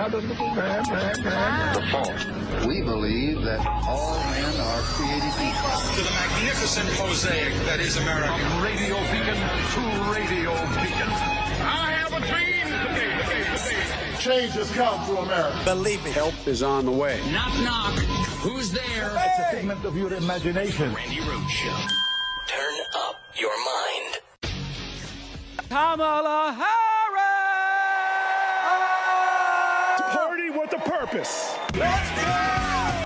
The fourth, we believe that all men are created equal. To the magnificent mosaic that is America. From radio beacon to radio beacon. I have a dream today. Change has come to America. Believe me. Help is on the way. Knock, knock. Who's there? Hey! It's a figment of your imagination. Randi Rhodes Show. Turn up your mind. Kamala Harris! Party with a purpose. Let's go!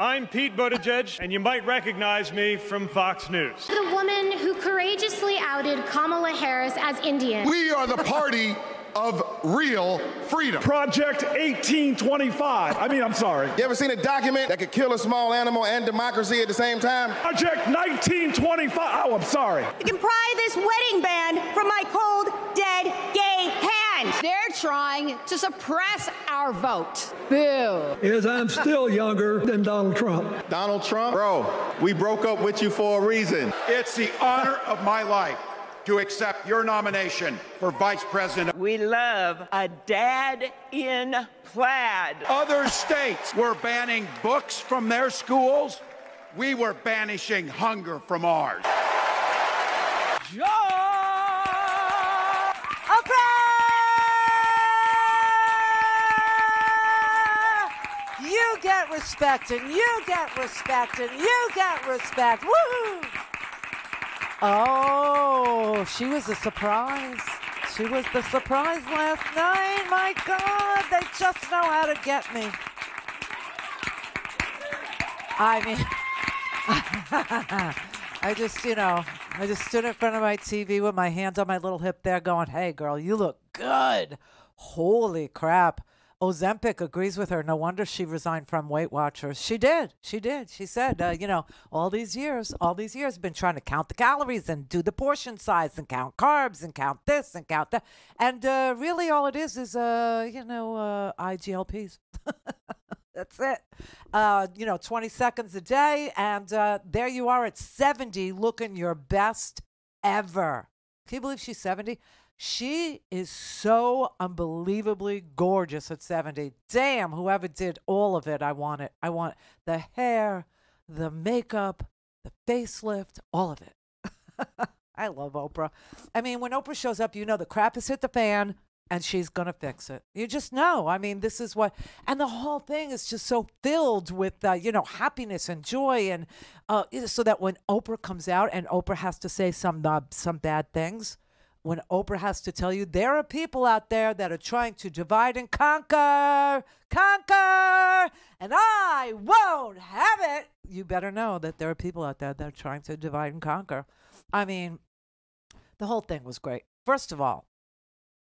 I'm Pete Buttigieg, and you might recognize me from Fox News. The woman who courageously outed Kamala Harris as Indian. We are the party of real freedom. Project 1825. I'm sorry. You ever seen a document that could kill a small animal and democracy at the same time? Project 1925. Oh, I'm sorry. You can pry this wedding band from my cold, dead, gay hands. They're trying to suppress our vote. Boo. Is I'm still younger than Donald Trump. Donald Trump? Bro, we broke up with you for a reason. It's the honor of my life to accept your nomination for Vice President. We love a dad in plaid. Other states were banning books from their schools. We were banishing hunger from ours. You get respect, and you get respect, and you get respect. Woo! Oh, she was a surprise. She was the surprise last night. My God, they just know how to get me. I mean, I just stood in front of my TV with my hands on my little hip there going, hey, girl, you look good. Holy crap. Ozempic agrees with her. No wonder she resigned from Weight Watchers. She did. She said, all these years, been trying to count the calories and do the portion size and count carbs and count this and count that. And really all it is IGLPs. That's it. 20 seconds a day. And there you are at 70 looking your best ever. Can you believe she's 70? She is so unbelievably gorgeous at 70. Damn, whoever did all of it, I want it. I want the hair, the makeup, the facelift, all of it. I love Oprah. I mean, when Oprah shows up, the crap has hit the fan and she's going to fix it. You just know. I mean, this is what, and the whole thing is just so filled with, happiness and joy. And so that when Oprah comes out and Oprah has to say some bad things, when Oprah has to tell you there are people out there that are trying to divide and conquer, and I won't have it, you better know that there are people out there that are trying to divide and conquer. I mean, the whole thing was great. First of all,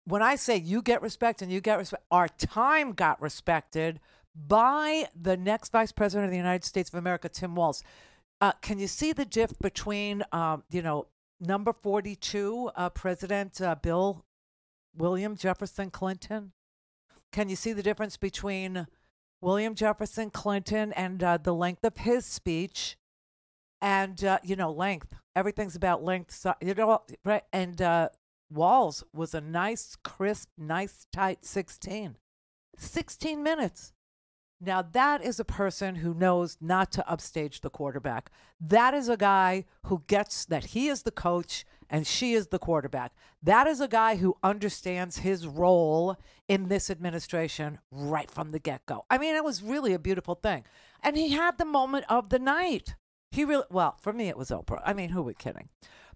when I say you get respect and you get respect, our time got respected by the next Vice President of the United States of America, Tim Walz. Can you see the diff between, number 42, President William Jefferson Clinton? Can you see the difference between William Jefferson Clinton and the length of his speech? And, length. Everything's about length. So, right? And Walz was a nice, crisp, nice, tight 16. 16 minutes. Now, that is a person who knows not to upstage the quarterback. That is a guy who gets that he is the coach and she is the quarterback. That is a guy who understands his role in this administration right from the get-go. I mean, it was really a beautiful thing. And he had the moment of the night. For me, it was Oprah. I mean, who are we kidding?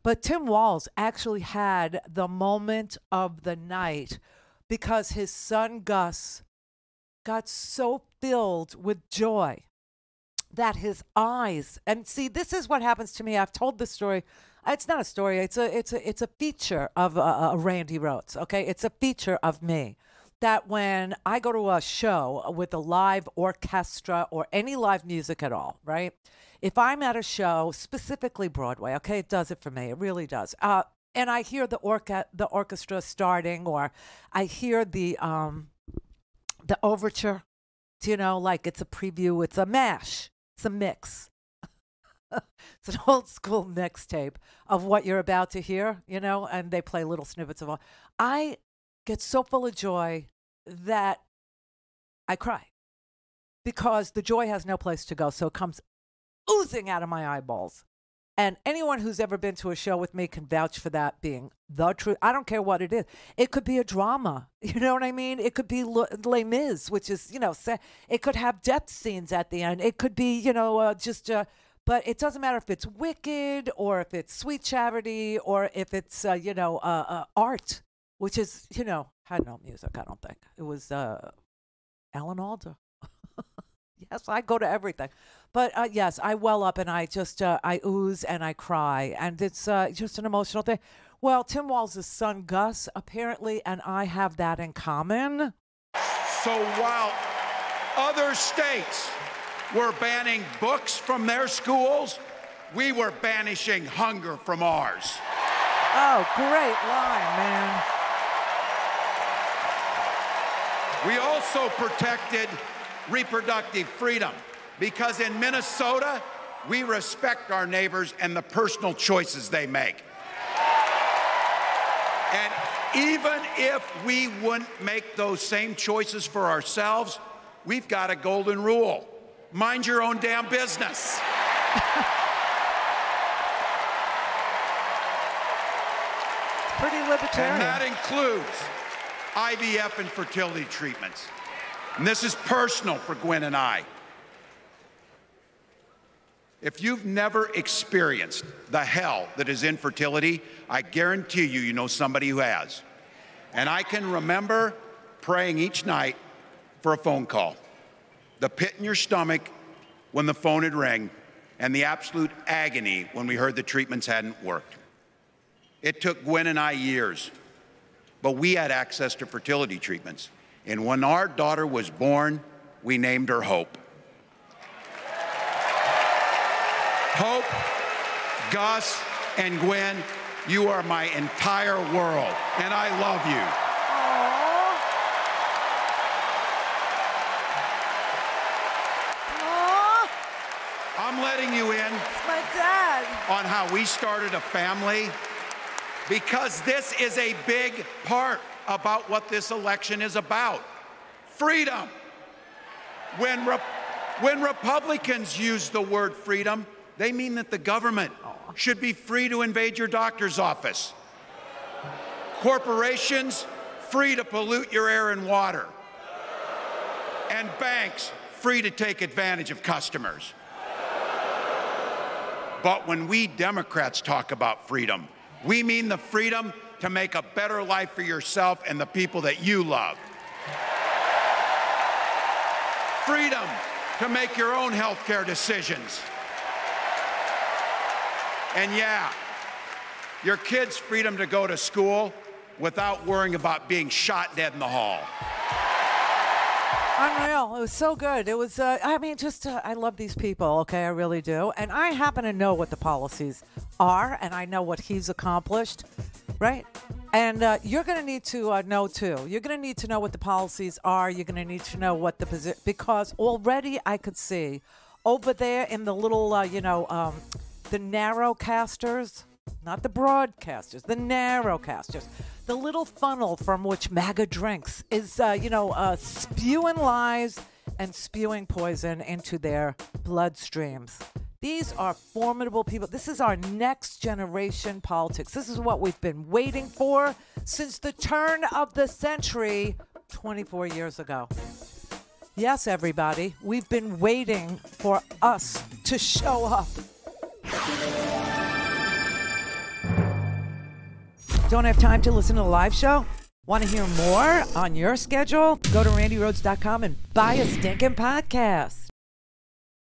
But Tim Walz actually had the moment of the night because his son, Gus, got so filled with joy that his eyes, and see, this is what happens to me. I've told this story. It's not a story. It's a feature of Randi Rhodes. Okay, it's a feature of me that when I go to a show with a live orchestra or any live music at all, right? If I'm at a show, specifically Broadway, okay, it does it for me. It really does. And I hear the orchestra starting, or I hear the overture, like it's a preview, it's a mash, it's a mix. It's an old school mixtape of what you're about to hear, and they play little snippets of all. I get so full of joy that I cry because the joy has no place to go. So it comes oozing out of my eyeballs. And anyone who's ever been to a show with me can vouch for that being the truth. I don't care what it is. It could be a drama. You know what I mean? It could be Les Mis, which is, it could have death scenes at the end. It could be, but it doesn't matter if it's Wicked or if it's Sweet Charity or if it's, art, which is, had no music, I don't think. It was Alan Alda. Yes, I go to everything. But yes, I well up and I just, I ooze and I cry. And it's just an emotional thing. Well, Tim Walz's son, Gus, apparently, and I have that in common. So while other states were banning books from their schools, we were banishing hunger from ours. Oh, great line, man. We also protected reproductive freedom because in Minnesota, we respect our neighbors and the personal choices they make. And even if we wouldn't make those same choices for ourselves, we've got a golden rule. Mind your own damn business. Pretty libertarian. And that includes IVF and fertility treatments. And this is personal for Gwen and I. If you've never experienced the hell that is infertility, I guarantee you know somebody who has. And I can remember praying each night for a phone call. The pit in your stomach when the phone had rang, and the absolute agony when we heard the treatments hadn't worked. It took Gwen and I years, but we had access to fertility treatments. And when our daughter was born, we named her Hope. Hope, Gus, and Gwen, you are my entire world, and I love you. I'm letting you in my dad. On how we started a family, because this is a big part about what this election is about. Freedom. When Republicans use the word freedom, they mean that the government should be free to invade your doctor's office. Corporations, free to pollute your air and water. And banks, free to take advantage of customers. But when we Democrats talk about freedom, we mean the freedom to make a better life for yourself and the people that you love. Freedom to make your own health care decisions. And yeah, your kids' freedom to go to school without worrying about being shot dead in the hall. Unreal. It was so good. It was, I love these people, okay? I really do. And I happen to know what the policies are, and I know what he's accomplished, right? And you're going to need to know, too. You're going to need to know what the policies are. You're going to need to know what the position, because already I could see over there in the little, the narrowcasters, not the broadcasters, the narrowcasters. The little funnel from which MAGA drinks is, spewing lies and spewing poison into their bloodstreams. These are formidable people. This is our next generation politics. This is what we've been waiting for since the turn of the century 24 years ago. Yes, everybody, we've been waiting for us to show up. Don't have time to listen to the live show? Want to hear more on your schedule? Go to RandiRhodes.com and buy a stinking podcast.